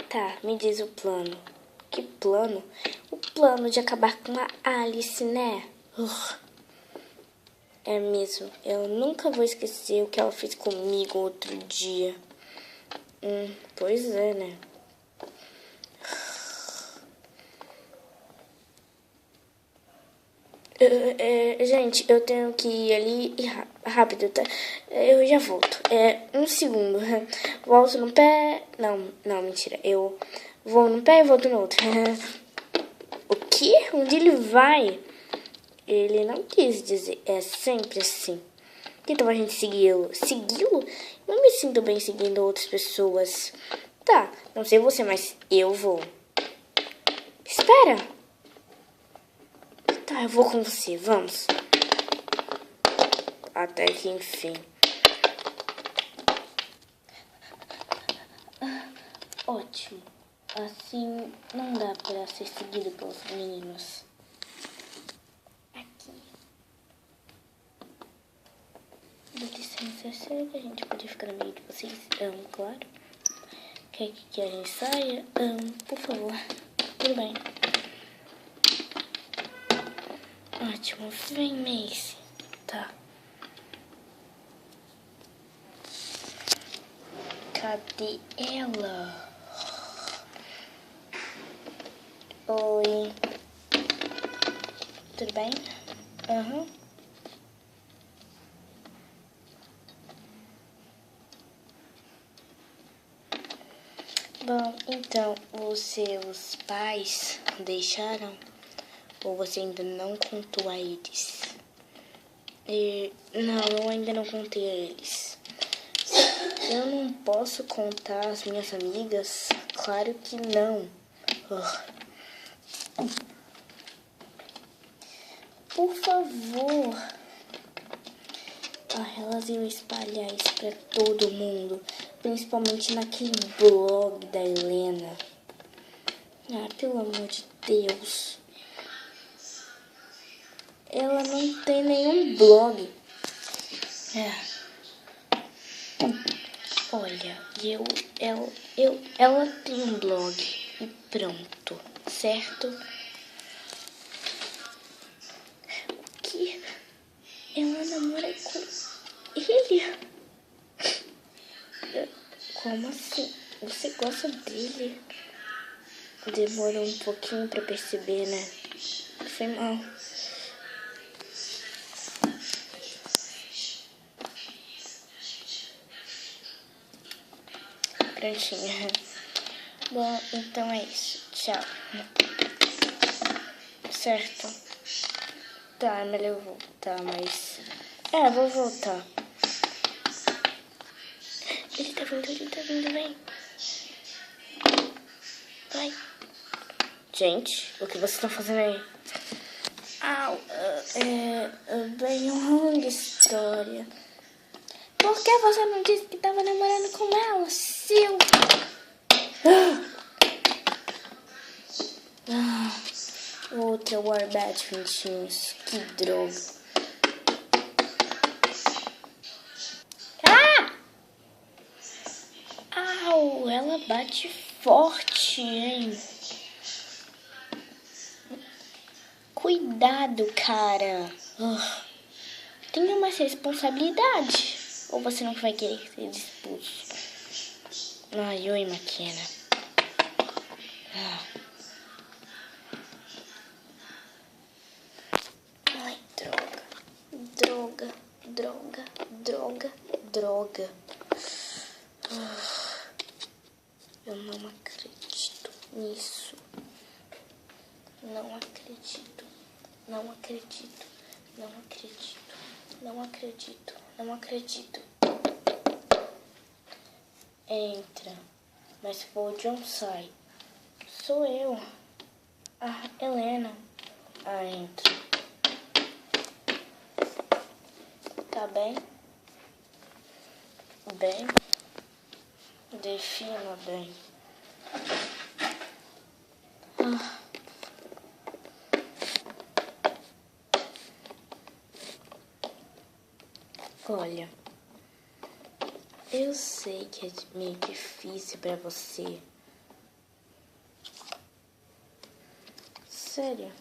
Tá, me diz o plano. Que plano? O plano de acabar com a Alice, né? É mesmo. Eu nunca vou esquecer o que ela fez comigo outro dia. Pois é, né? Gente, eu tenho que ir ali rápido, tá? Eu já volto. Um segundo. Volto no pé. Não, mentira. Eu vou no pé e volto no outro. O quê? Onde ele vai? Ele não quis dizer. É sempre assim. Que tal a gente segui-lo? Segui-lo? Não me sinto bem seguindo outras pessoas. Tá, não sei você, mas eu vou. Espera! Tá, eu vou com você, vamos. Até que enfim. Ótimo. Assim não dá pra ser seguido pelos meninos. Aqui. Dá licença, será que a gente pode ficar no meio de vocês? Claro. Quer que a gente saia? Por favor. Tudo bem. Ótimo. Vem, Macy. Tá. Cadê ela? Oi. Tudo bem? Bom, então, os seus pais deixaram? Ou você ainda não contou a eles? Não, eu ainda não contei a eles. Eu não posso contar às minhas amigas? Claro que não. Por favor. Elas iam espalhar isso pra todo mundo. Principalmente naquele blog da Helena. Pelo amor de Deus. Ela não tem nenhum blog. Olha, ela tem um blog e pronto, certo? O que? Ela namora com ele? Como assim? Você gosta dele? Demorou um pouquinho pra perceber, né? Foi mal. Prontinho. Bom, então é isso. Tchau. Certo. Tá, melhor eu voltar, mas... vou voltar. Ele tá vindo, vem. Vai. Gente, o que vocês estão fazendo aí? Bem longa história. Por que você não disse que tava namorando com ela, seu? Outra Warbad 21. Que droga. Ela bate forte, hein? Cuidado, cara. Tenha mais responsabilidade. Ou você não vai querer ser expulso? Oi, McKenna. Ai, droga. Eu não acredito nisso. Não acredito. Entra. Mas se for o John, sai. Sou eu. Helena. Entra. Tá bem? Bem? Defina bem. Olha, eu sei que é meio difícil pra você, Sério?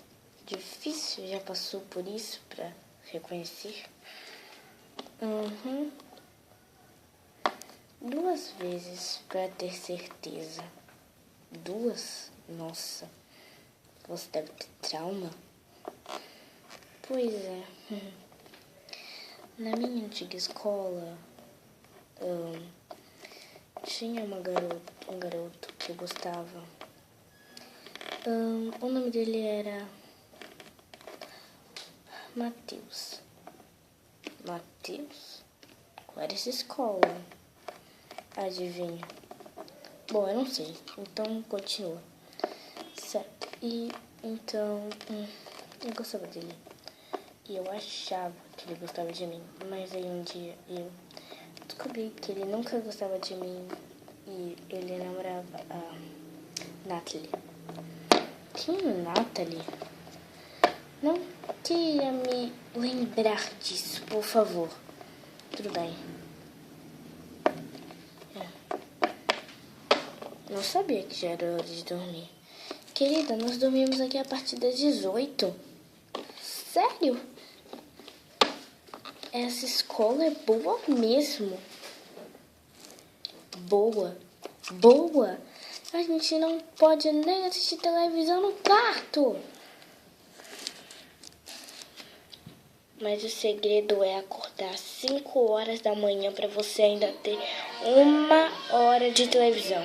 Difícil? Já passou por isso pra reconhecer? Uhum. 2 vezes pra ter certeza. 2? Nossa. Você deve ter trauma? Pois é. Na minha antiga escola, tinha um garoto que eu gostava. O nome dele era Matheus. Matheus? Qual era essa escola? Adivinha? Bom, eu não sei. Então, continua. Certo. E, então, eu gostava dele. E eu achava que ele gostava de mim. Mas aí um dia eu descobri que ele nunca gostava de mim. E ele namorava a Natalie. Quem é Natalie? Não queria me lembrar disso, por favor. Tudo bem. Não sabia que já era hora de dormir. Querida, nós dormimos aqui a partir das 18. Sério? Essa escola é boa mesmo. Boa? Boa? A gente não pode nem assistir televisão no quarto. Mas o segredo é acordar às 5 horas da manhã para você ainda ter 1 hora de televisão.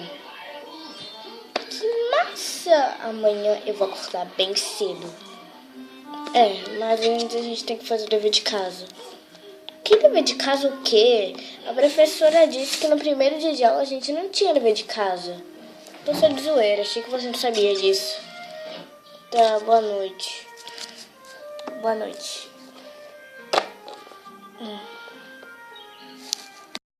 Que massa! Amanhã eu vou acordar bem cedo. Mas antes a gente tem que fazer o dever de casa. Que dever de casa o quê? A professora disse que no primeiro dia de aula a gente não tinha dever de casa. Tô só de zoeira, achei que você não sabia disso. Tá, boa noite. Boa noite.